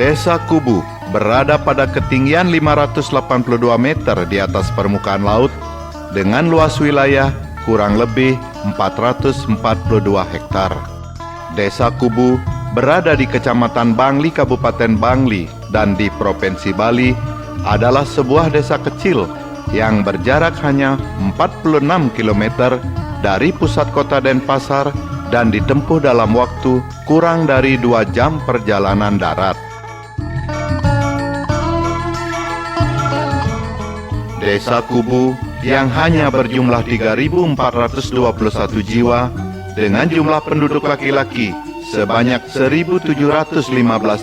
Desa Kubu berada pada ketinggian 582 meter di atas permukaan laut dengan luas wilayah kurang lebih 442 hektar. Desa Kubu berada di Kecamatan Bangli, Kabupaten Bangli, dan di Provinsi Bali adalah sebuah desa kecil yang berjarak hanya 46 km dari pusat kota Denpasar dan ditempuh dalam waktu kurang dari 2 jam perjalanan darat. Desa Kubu yang hanya berjumlah 3.421 jiwa dengan jumlah penduduk laki-laki sebanyak 1.715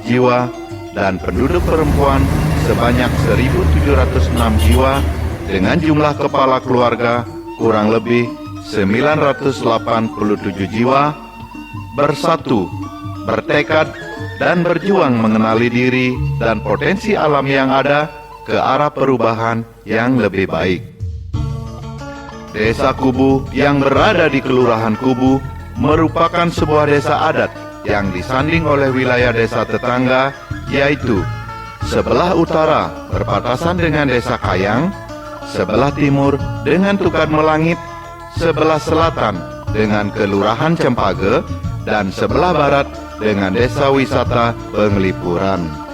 jiwa dan penduduk perempuan sebanyak 1.706 jiwa dengan jumlah kepala keluarga kurang lebih 987 jiwa, bersatu, bertekad, dan berjuang mengenali diri dan potensi alam yang ada ke arah perubahan yang lebih baik. Desa Kubu yang berada di Kelurahan Kubu merupakan sebuah desa adat yang disanding oleh wilayah desa tetangga, yaitu sebelah utara berbatasan dengan Desa Kayang, sebelah timur dengan Tukan Melangit, sebelah selatan dengan Kelurahan Cempage, dan sebelah barat dengan Desa Wisata Penglipuran.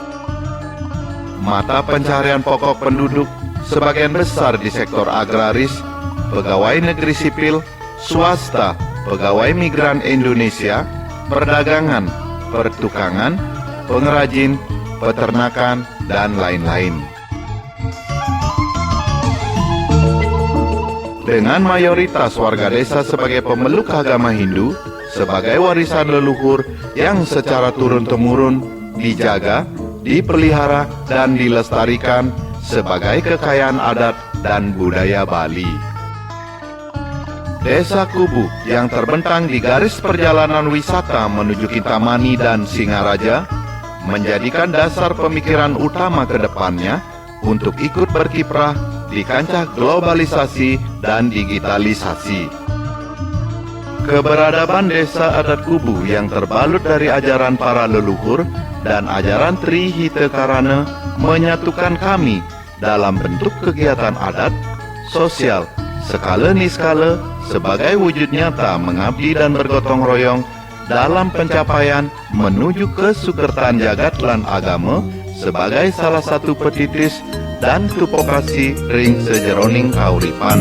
Mata pencaharian pokok penduduk sebagian besar di sektor agraris, pegawai negeri sipil, swasta, pegawai migran Indonesia, perdagangan, pertukangan, pengrajin, peternakan, dan lain-lain. Dengan mayoritas warga desa sebagai pemeluk agama Hindu, sebagai warisan leluhur yang secara turun-temurun dijaga, dipelihara, dan dilestarikan sebagai kekayaan adat dan budaya Bali. Desa Kubu yang terbentang di garis perjalanan wisata menuju Kintamani dan Singaraja menjadikan dasar pemikiran utama ke depannya untuk ikut berkiprah di kancah globalisasi dan digitalisasi. Keberadaban desa adat Kubu yang terbalut dari ajaran para leluhur dan ajaran Trihita Karana menyatukan kami dalam bentuk kegiatan adat, sosial, skala niskala sebagai wujud nyata mengabdi dan bergotong royong dalam pencapaian menuju kesukertaan jagat lan agama sebagai salah satu petitis dan tupokasi ring sejeroning kauripan.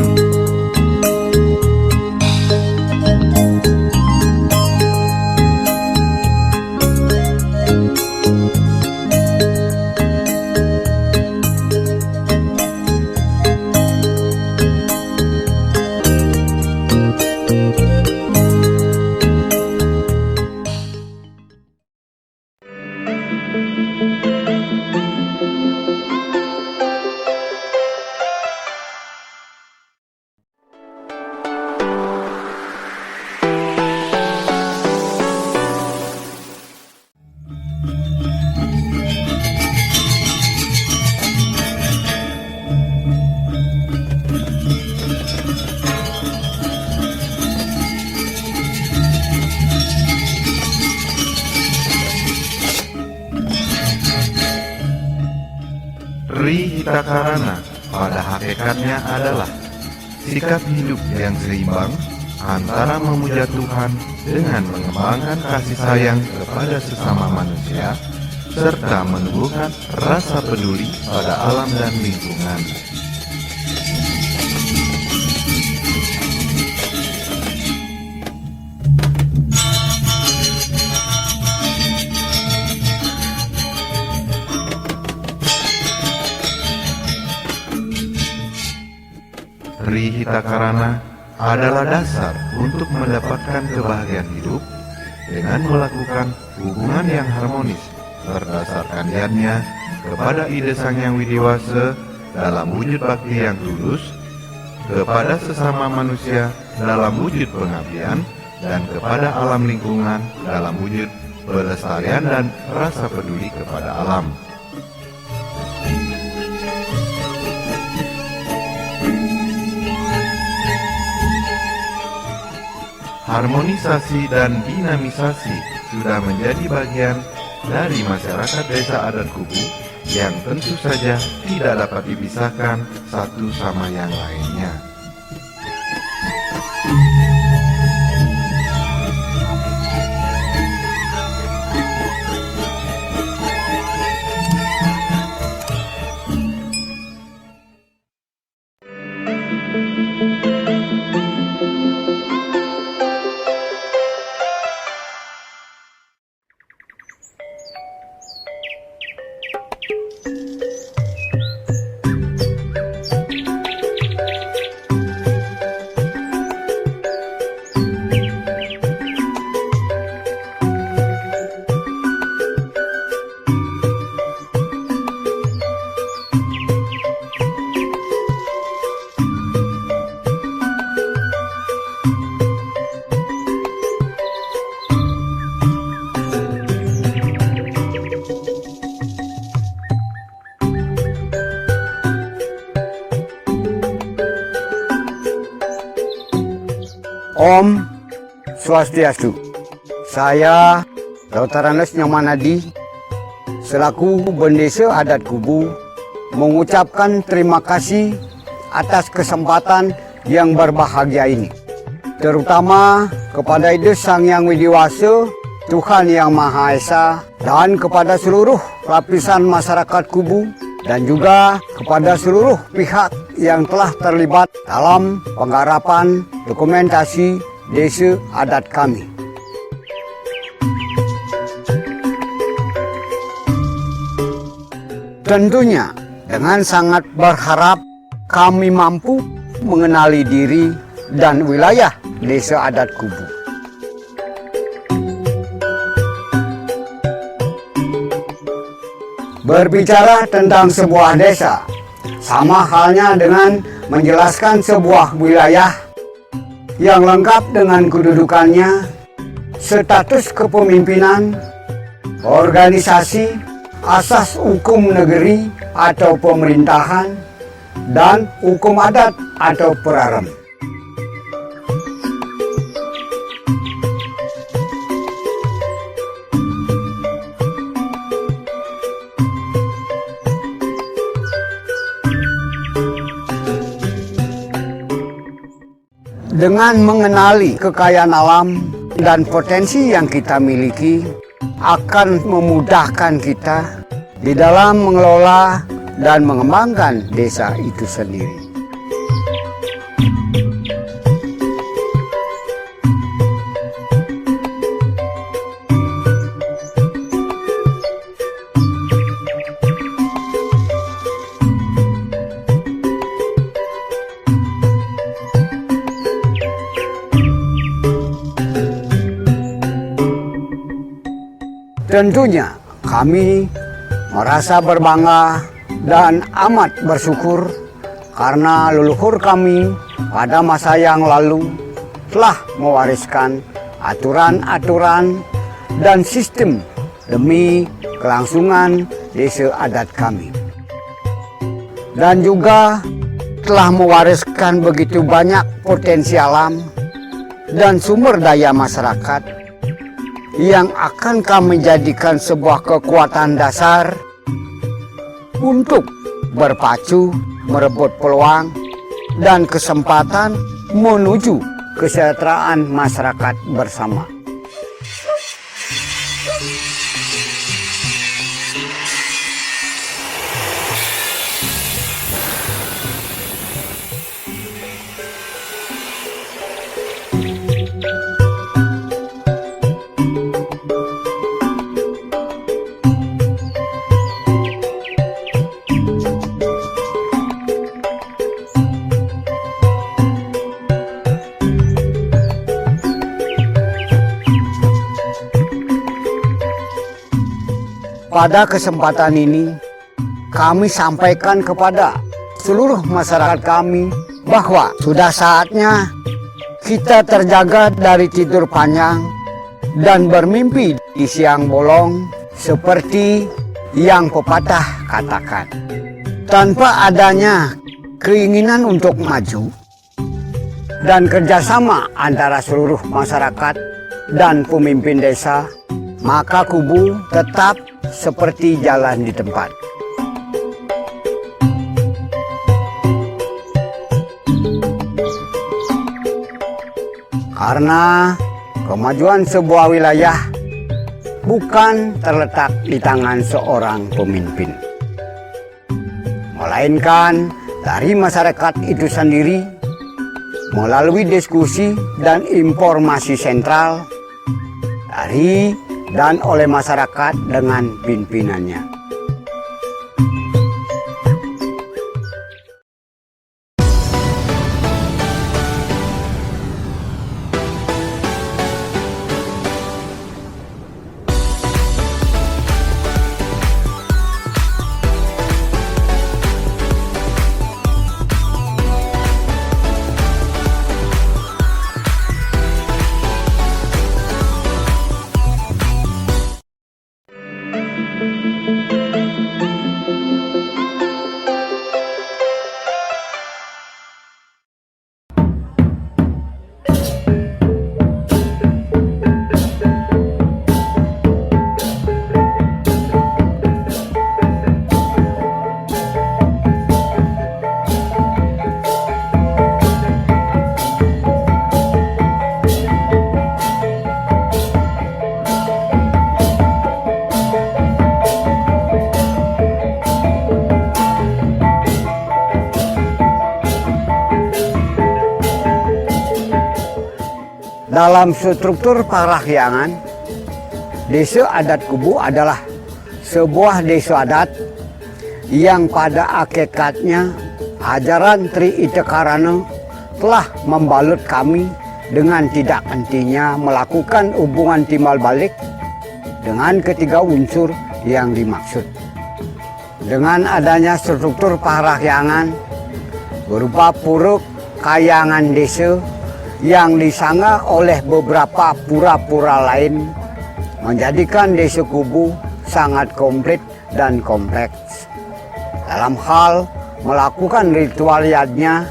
Rihitakarana pada hakikatnya adalah sikap hidup yang seimbang antara memuja Tuhan dengan mengembangkan kasih sayang kepada sesama manusia, serta menumbuhkan rasa peduli pada alam dan lingkungan. Rihitakarana adalah dasar untuk mendapatkan kebahagiaan hidup dengan melakukan hubungan yang harmonis berdasarkan niatnya kepada ide Sang Hyang Widiwasa dalam wujud bakti yang tulus, kepada sesama manusia dalam wujud pengabdian, dan kepada alam lingkungan dalam wujud pelestarian dan rasa peduli kepada alam. Harmonisasi dan dinamisasi sudah menjadi bagian dari masyarakat desa adat Kubu yang tentu saja tidak dapat dipisahkan satu sama yang lainnya. Om Swastiastu. Saya Dr. Anas Nyamanadi selaku Bendesa Adat Kubu mengucapkan terima kasih atas kesempatan yang berbahagia ini, terutama kepada Ide Sang Hyang Widiwasa, Tuhan Yang Maha Esa, dan kepada seluruh lapisan masyarakat Kubu, dan juga kepada seluruh pihak yang telah terlibat dalam penggarapan dokumentasi desa adat kami. Tentunya dengan sangat berharap kami mampu mengenali diri dan wilayah desa adat Kubu. Berbicara tentang sebuah desa sama halnya dengan menjelaskan sebuah wilayah yang lengkap dengan kedudukannya, status kepemimpinan, organisasi, asas hukum negeri atau pemerintahan, dan hukum adat atau perarem. Dengan mengenali kekayaan alam dan potensi yang kita miliki, akan memudahkan kita di dalam mengelola dan mengembangkan desa itu sendiri. Tentunya kami merasa berbangga dan amat bersyukur karena leluhur kami pada masa yang lalu telah mewariskan aturan-aturan dan sistem demi kelangsungan desa adat kami. Dan juga telah mewariskan begitu banyak potensi alam dan sumber daya masyarakat yang akan kami jadikan sebuah kekuatan dasar untuk berpacu, merebut peluang dan kesempatan menuju kesejahteraan masyarakat bersama. Pada kesempatan ini, kami sampaikan kepada seluruh masyarakat kami bahwa sudah saatnya kita terjaga dari tidur panjang dan bermimpi di siang bolong seperti yang pepatah katakan. Tanpa adanya keinginan untuk maju dan kerjasama antara seluruh masyarakat dan pemimpin desa, maka Kubu tetap seperti jalan di tempat. Karena kemajuan sebuah wilayah bukan terletak di tangan seorang pemimpin, melainkan dari masyarakat itu sendiri melalui diskusi dan informasi sentral dari dan oleh masyarakat dengan pimpinannya. Dalam struktur parahyangan, desa adat Kubu adalah sebuah desa adat yang pada hakikatnya ajaran Tri Ite Karana telah membalut kami dengan tidak hentinya melakukan hubungan timbal balik dengan ketiga unsur yang dimaksud. Dengan adanya struktur parahyangan berupa puruk kayangan desa yang disanggah oleh beberapa pura-pura lain, menjadikan desa Kubu sangat komplit dan kompleks dalam hal melakukan ritual yadnya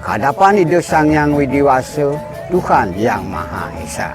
kehadapan Ide Sang Hyang Widiwasa, Tuhan Yang Maha Esa.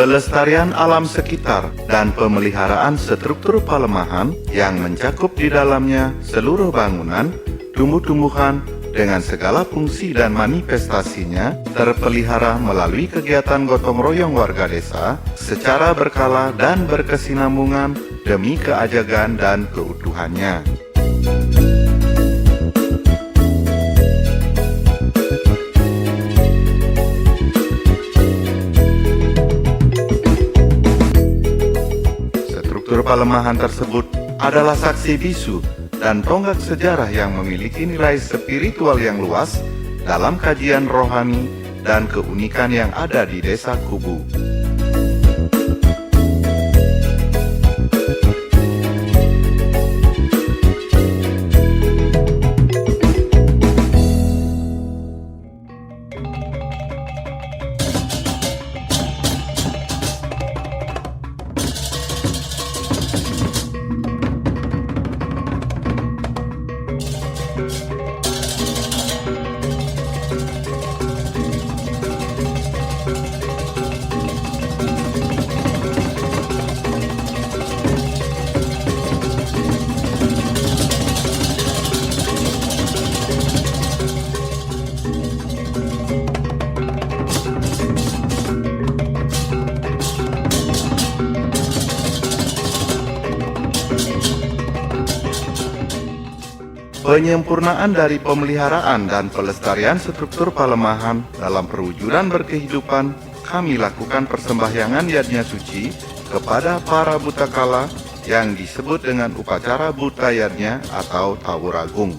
pelestarian alam sekitar, dan pemeliharaan struktur palemahan yang mencakup di dalamnya seluruh bangunan, tumbuh-tumbuhan, dengan segala fungsi dan manifestasinya terpelihara melalui kegiatan gotong royong warga desa secara berkala dan berkesinambungan demi keajagan dan keutuhannya. Struktur palemahan tersebut adalah saksi bisu dan tonggak sejarah yang memiliki nilai spiritual yang luas dalam kajian rohani dan keunikan yang ada di Desa Kubu. Penyempurnaan dari pemeliharaan dan pelestarian struktur palemahan dalam perwujudan berkehidupan, kami lakukan persembahyangan yadnya suci kepada para butakala yang disebut dengan upacara buta yadnya atau tawuragung.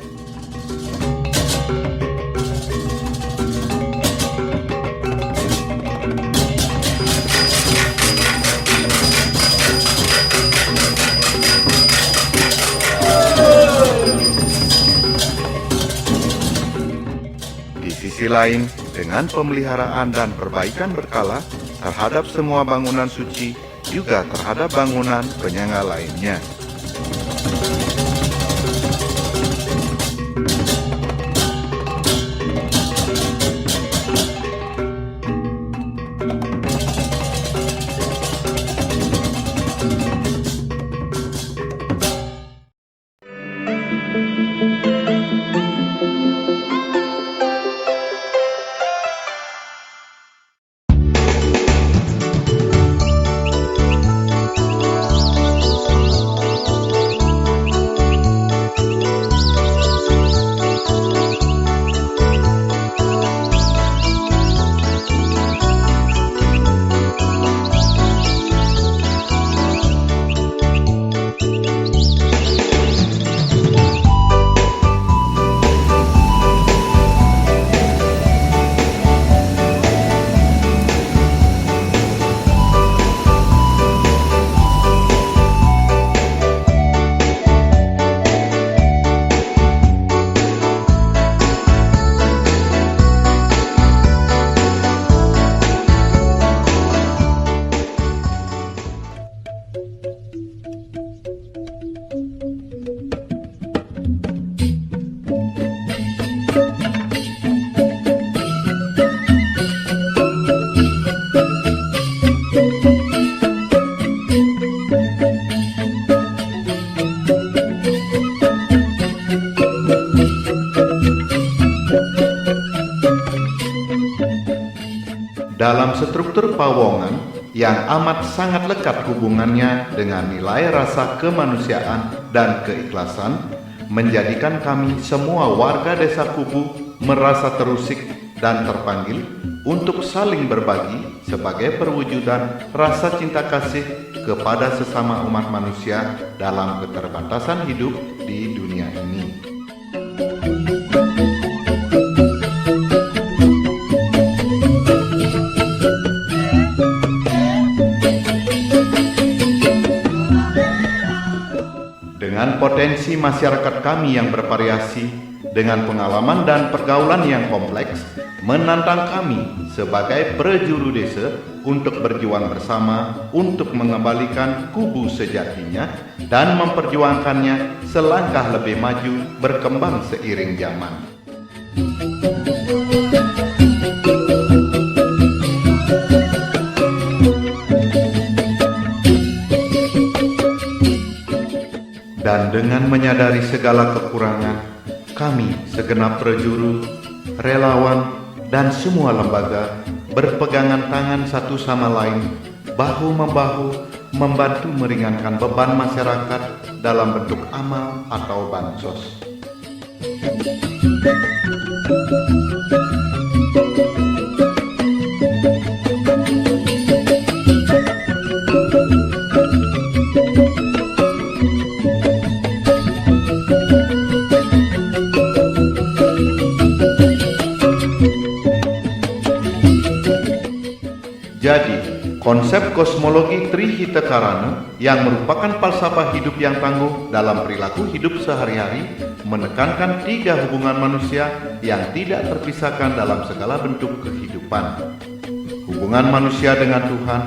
Di sisi lain, dengan pemeliharaan dan perbaikan berkala terhadap semua bangunan suci, juga terhadap bangunan penyangga lainnya. Dalam struktur pawongan yang amat sangat lekat hubungannya dengan nilai rasa kemanusiaan dan keikhlasan, menjadikan kami semua warga Desa Kubu merasa terusik dan terpanggil untuk saling berbagi sebagai perwujudan rasa cinta kasih kepada sesama umat manusia dalam keterbatasan hidup di dunia ini. Dengan potensi masyarakat kami yang bervariasi, dengan pengalaman dan pergaulan yang kompleks, menantang kami sebagai prejuru desa untuk berjuang bersama untuk mengembalikan Kubu sejatinya dan memperjuangkannya selangkah lebih maju berkembang seiring zaman. dengan menyadari segala kekurangan, kami segenap prajuru, relawan, dan semua lembaga berpegangan tangan satu sama lain, bahu-membahu, membantu meringankan beban masyarakat dalam bentuk amal atau bansos. Jadi, konsep kosmologi Trihita Karana yang merupakan falsafah hidup yang tangguh dalam perilaku hidup sehari-hari menekankan 3 hubungan manusia yang tidak terpisahkan dalam segala bentuk kehidupan. Hubungan manusia dengan Tuhan,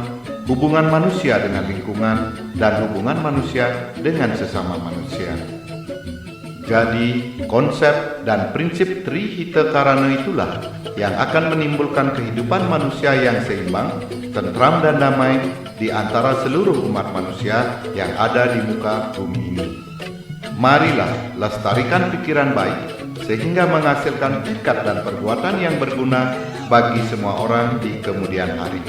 hubungan manusia dengan lingkungan, dan hubungan manusia dengan sesama manusia. Jadi, konsep dan prinsip Trihita Karana itulah yang akan menimbulkan kehidupan manusia yang seimbang, tentram dan damai di antara seluruh umat manusia yang ada di muka bumi ini. Marilah lestarikan pikiran baik sehingga menghasilkan tekad dan perbuatan yang berguna bagi semua orang di kemudian hari.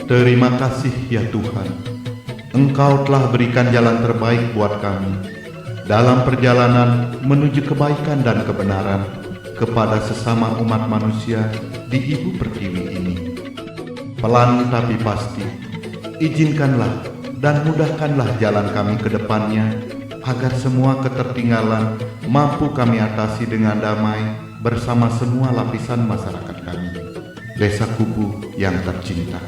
Terima kasih ya Tuhan, Engkau telah berikan jalan terbaik buat kami dalam perjalanan menuju kebaikan dan kebenaran kepada sesama umat manusia di Ibu Pertiwi ini. Pelan tapi pasti, izinkanlah dan mudahkanlah jalan kami ke depannya, agar semua ketertinggalan mampu kami atasi dengan damai bersama semua lapisan masyarakat kami. Desa Kubu yang tercinta.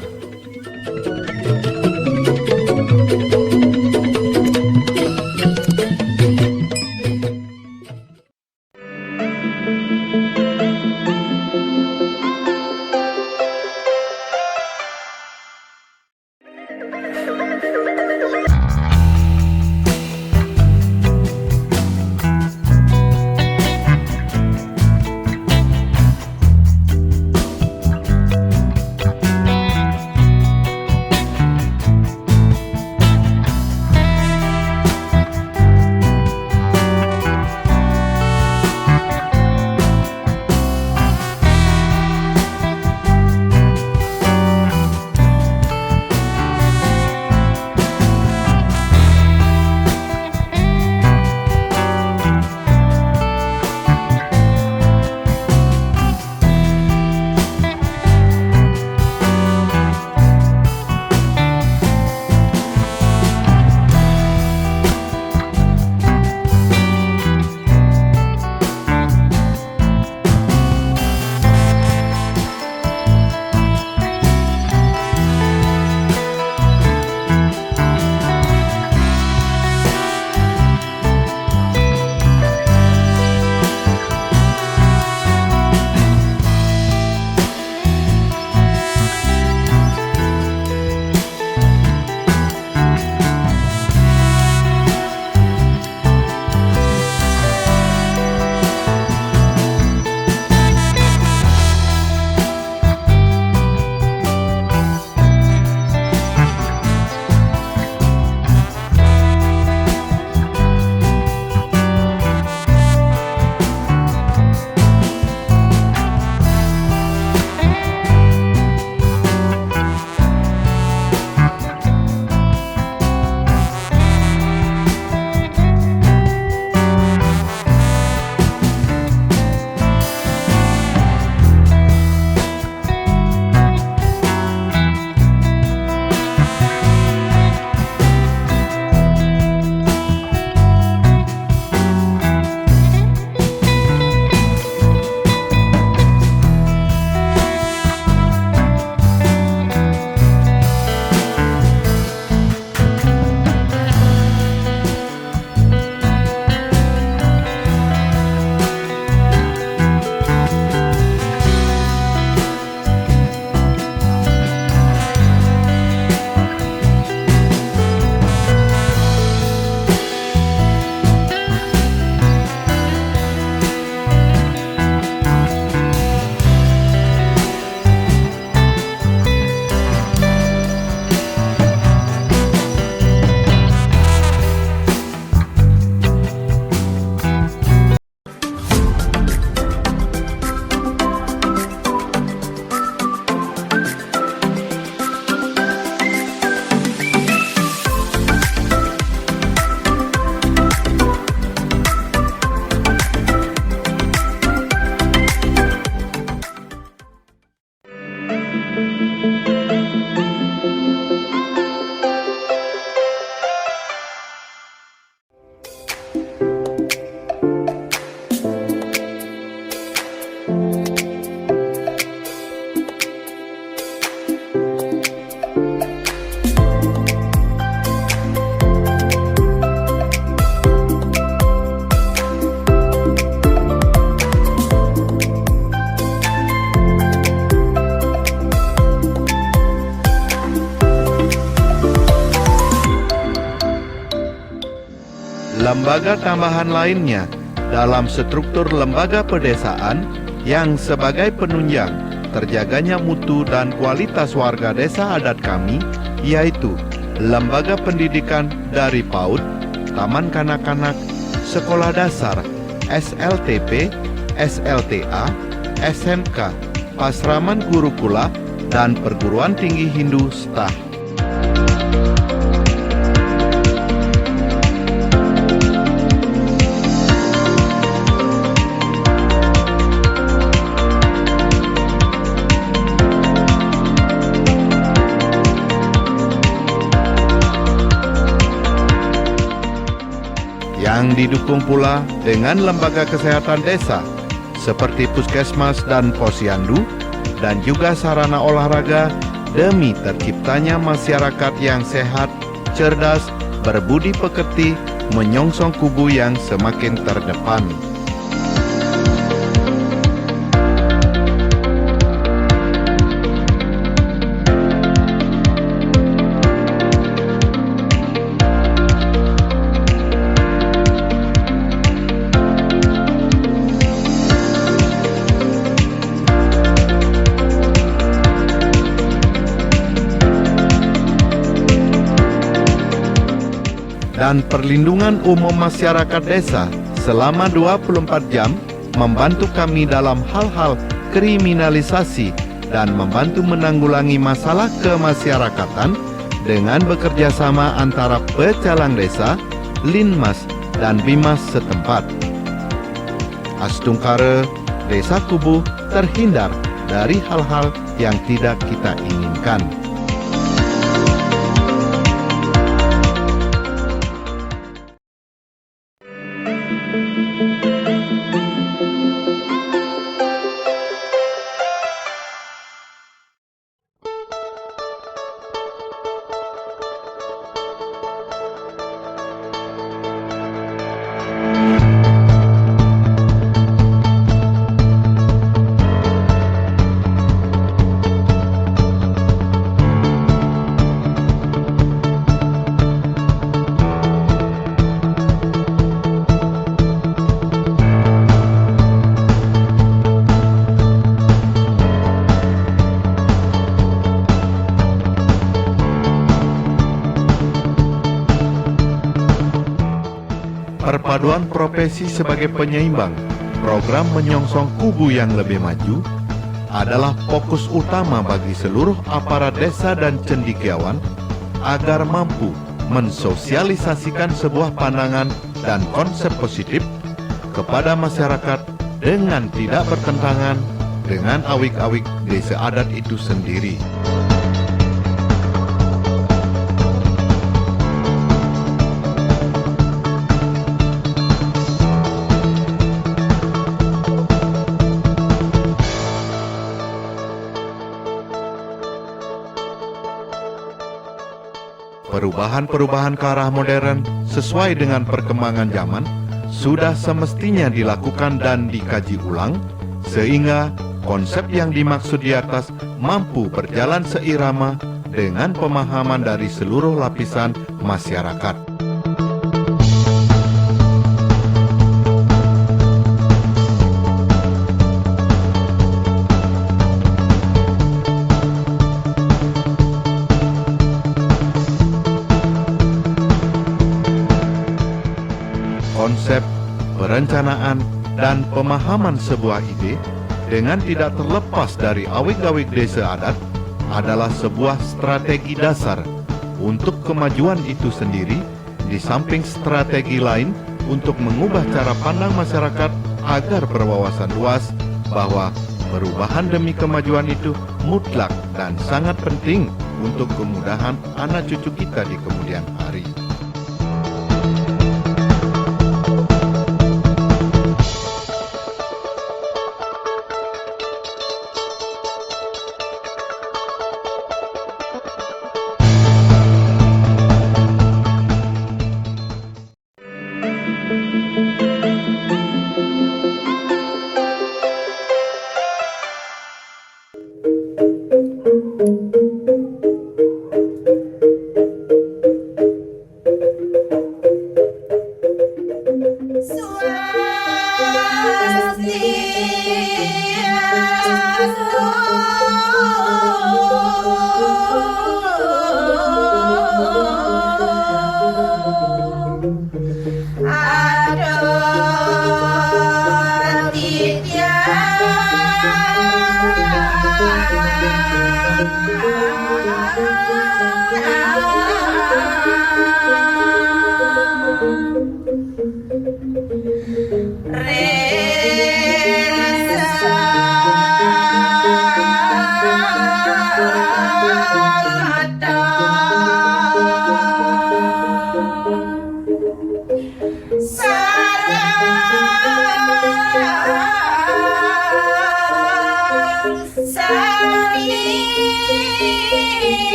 lembaga tambahan lainnya dalam struktur lembaga pedesaan yang sebagai penunjang terjaganya mutu dan kualitas warga desa adat kami, yaitu lembaga pendidikan dari PAUD, taman kanak-kanak, sekolah dasar, SLTP, SLTA, SMK, Pasraman Gurukula, dan perguruan tinggi Hindu STAH. Yang didukung pula dengan lembaga kesehatan desa seperti puskesmas dan posyandu, dan juga sarana olahraga demi terciptanya masyarakat yang sehat, cerdas, berbudi pekerti, menyongsong kubu yang semakin terdepan. Dan perlindungan umum masyarakat desa selama 24 jam membantu kami dalam hal-hal kriminalisasi dan membantu menanggulangi masalah kemasyarakatan dengan bekerja sama antara pecalang desa, Linmas, dan Bimas setempat. Astungkara, Desa Kubu terhindar dari hal-hal yang tidak kita inginkan. Perpaduan profesi sebagai penyeimbang program menyongsong kubu yang lebih maju adalah fokus utama bagi seluruh aparat desa dan cendekiawan agar mampu mensosialisasikan sebuah pandangan dan konsep positif kepada masyarakat dengan tidak bertentangan dengan awik-awik desa adat itu sendiri. Perubahan-perubahan ke arah modern sesuai dengan perkembangan zaman sudah semestinya dilakukan dan dikaji ulang, sehingga konsep yang dimaksud di atas mampu berjalan seirama dengan pemahaman dari seluruh lapisan masyarakat. Konsep, perencanaan, dan pemahaman sebuah ide dengan tidak terlepas dari awik-awik desa adat adalah sebuah strategi dasar untuk kemajuan itu sendiri, di samping strategi lain untuk mengubah cara pandang masyarakat agar berwawasan luas bahwa perubahan demi kemajuan itu mutlak dan sangat penting untuk kemudahan anak cucu kita di kemudian hari.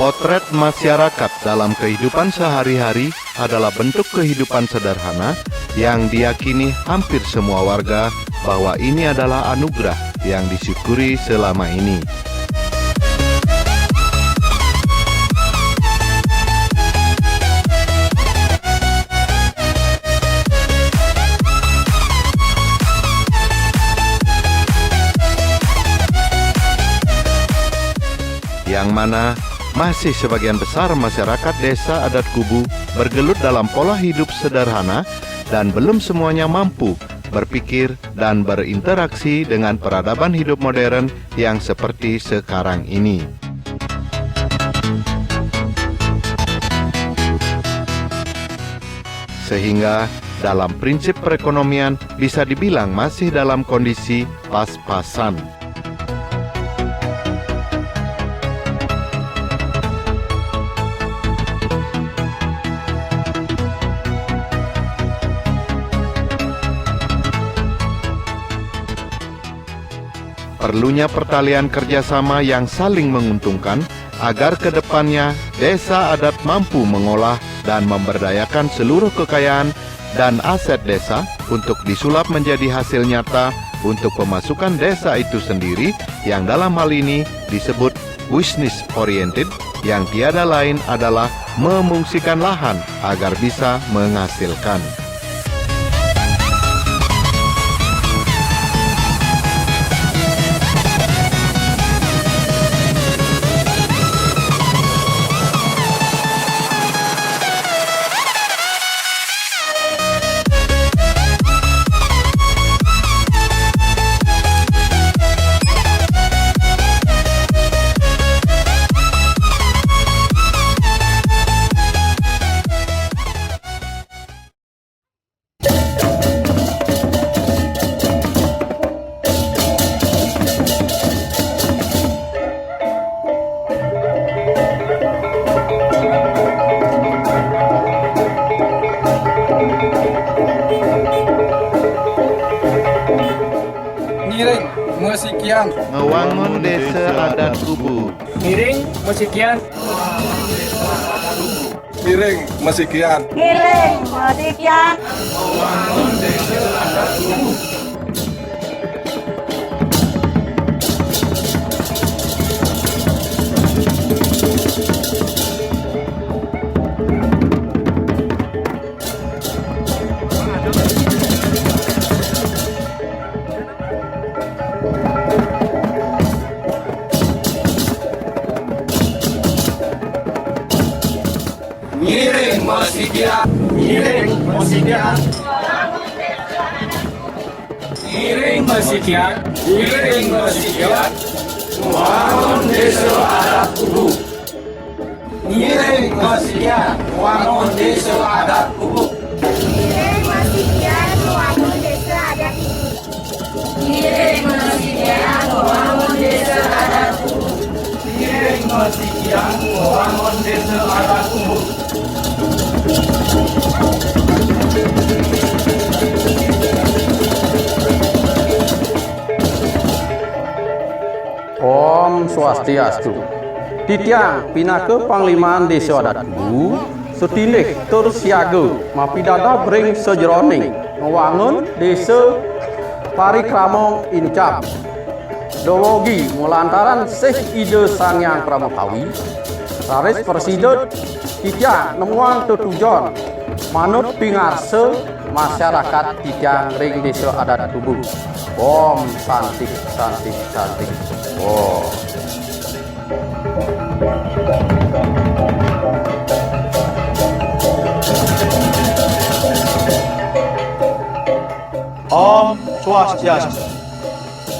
Potret masyarakat dalam kehidupan sehari-hari adalah bentuk kehidupan sederhana yang diyakini hampir semua warga bahwa ini adalah anugerah yang disyukuri selama ini. Yang mana masih sebagian besar masyarakat desa adat Kubu bergelut dalam pola hidup sederhana dan belum semuanya mampu berpikir dan berinteraksi dengan peradaban hidup modern yang seperti sekarang ini. Sehingga dalam prinsip perekonomian bisa dibilang masih dalam kondisi pas-pasan. Perlunya pertalian kerjasama yang saling menguntungkan agar ke depannya desa adat mampu mengolah dan memberdayakan seluruh kekayaan dan aset desa untuk disulap menjadi hasil nyata untuk pemasukan desa itu sendiri yang dalam hal ini disebut business oriented, yang tiada lain adalah memungsikan lahan agar bisa menghasilkan. Ngiring Musikian. Membangun desa adat Kubu. Ngiring Musikian. Ngiring Musikian. Ngiring Musikian. Ngiring musikian. Ngiring musikian. Ngiring musikian. Wangun desa adat kubu. Ngiring musikian. Wangun desa adat kubu. Ngiring musikian wangun desa adat kubu. Ngiring musikian wangun desa adat kubu. Ngiring musikian. Wangun desa adat kubu. Om Swastiastu. Titiang pinaka Panglimaan Desa Adat Kubu setilih tur siaga mapidada bring sejeroning ngewangun desa parikrama incap dowogi mulantaran sih ide Sangyang Pramukhawi raris presiden titiang nemuang tutujon manut pingarse masyarakat titiang ring desa adat kubu. Om santi santi santi. Om. Om Swastiastu.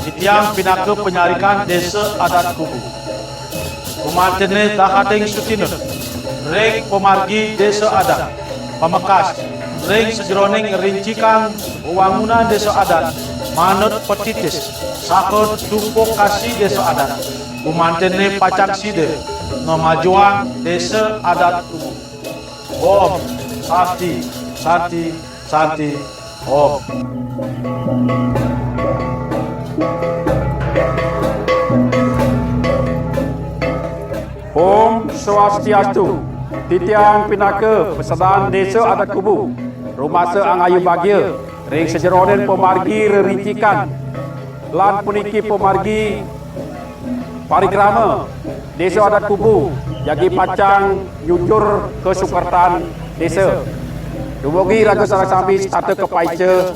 Titiang pinaka penyarikan desa adat kubu. Kumantene dahating sutinut. Ring pemargi desa adat. Pamekas. Ring sejeroning rincikan wangunan desa adat. Manut petitis. Sakot tumpuk kasih desa adat. Kumantene pacak side. Ngemajuan desa adat kubu. Om Santi Santi Santi Om. Om Swastiastu. Titiang pinaka pesadaan desa adat kubu. Rumasa angayu bagia. Ring sejeronen pemargi rerincikan. Lan puniki pemargi parikrama desa adat kubu. Jagi pacang nyujur kesukertan desa. Dumogi raga sarang sami tata kepaice.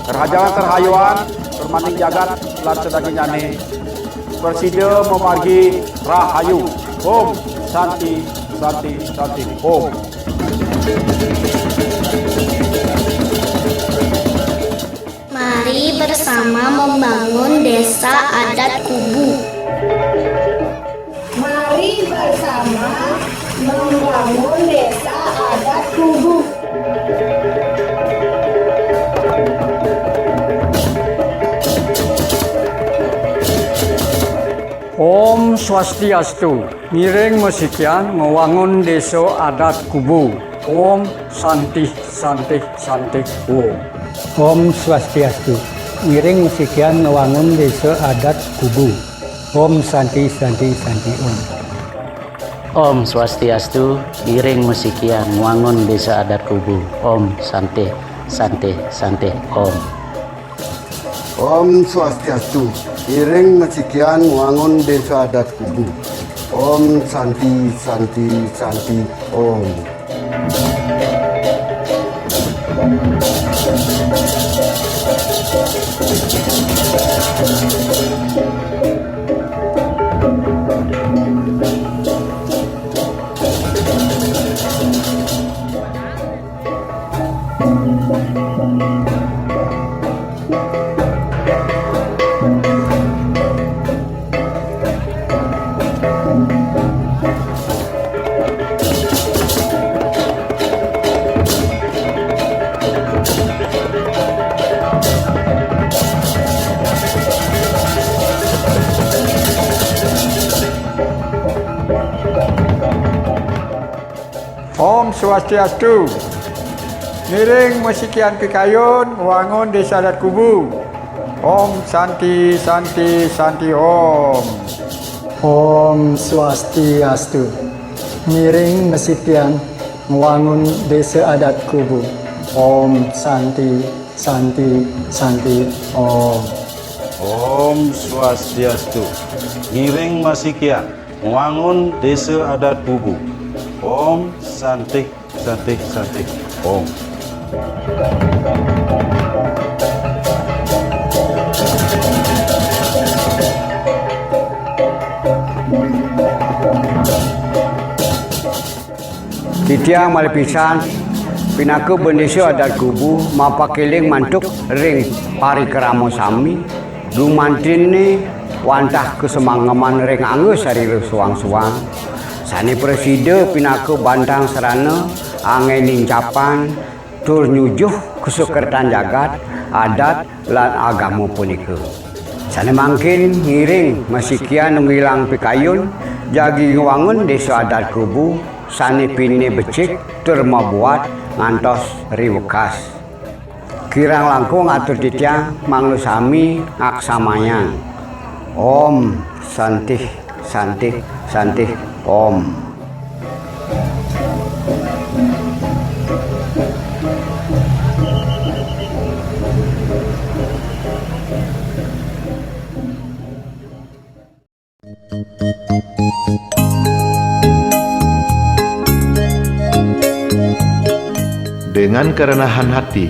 Kerajaan terhayuan bermaning jagat lan sedagi nyane. Presiden memargi rahayu. Om Santi Santi Santi Om. Mari bersama membangun desa adat kubu. Mari bersama membangun desa adat kubu. Om Swastiastu. Ngiring musikian ngewangun desa adat kubu. Om Santi Santi Santi Om. Om Swastiastu. Ngiring musikian ngewangun desa adat kubu. Om Santi Santi Santi Om. Om Swastiastu. Ngiring musikian ngewangun desa adat kubu. Om Santi Santi Santi Om. Om Swastiastu. Ngiring musikian ngewangun desa adat kubu. Om Santi Santi Santi Om. Om Swastiastu. Ngiring musikian kekayun wangun desa adat kubu. Om Santi Santi Santi Om. Om Swastiastu. Ngiring musikian wangun desa adat kubu. Om Santi Santi Santi Om. Om Swastiastu. Ngiring musikian wangun desa adat kubu. Om Santi Santi Santi Om. Titiang malipisan Pinaka bendesa adat kubu mapakeling mantuk ring parikrama sami dumantine wantah kesemangaman ring angge sarira suang-suang. Sane presida pinaka bantang serana angening capan tur nyujuh kesukertan jagat adat lan agama punika. Sane mangkin ngiring masikian ngilang pikayun jagi ngewangun desa adat kubu sane pine becik tur mabuat ngantos riwekas. Kirang langkung atur titiang manglu sami aksamayan. Om santih santih santih om. Dengan kerenahan hati,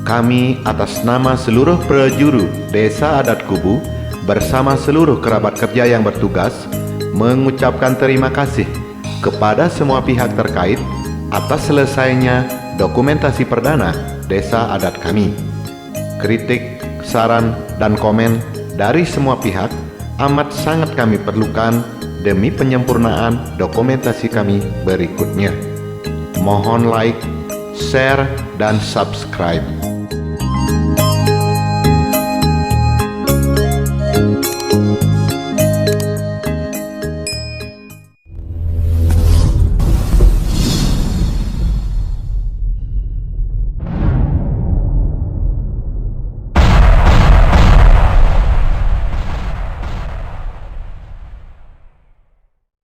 kami atas nama seluruh prajuru Desa Adat Kubu bersama seluruh kerabat kerja yang bertugas mengucapkan terima kasih kepada semua pihak terkait atas selesainya dokumentasi perdana Desa Adat kami. Kritik, saran, dan komen dari semua pihak amat sangat kami perlukan demi penyempurnaan dokumentasi kami berikutnya. Mohon like, share, dan subscribe.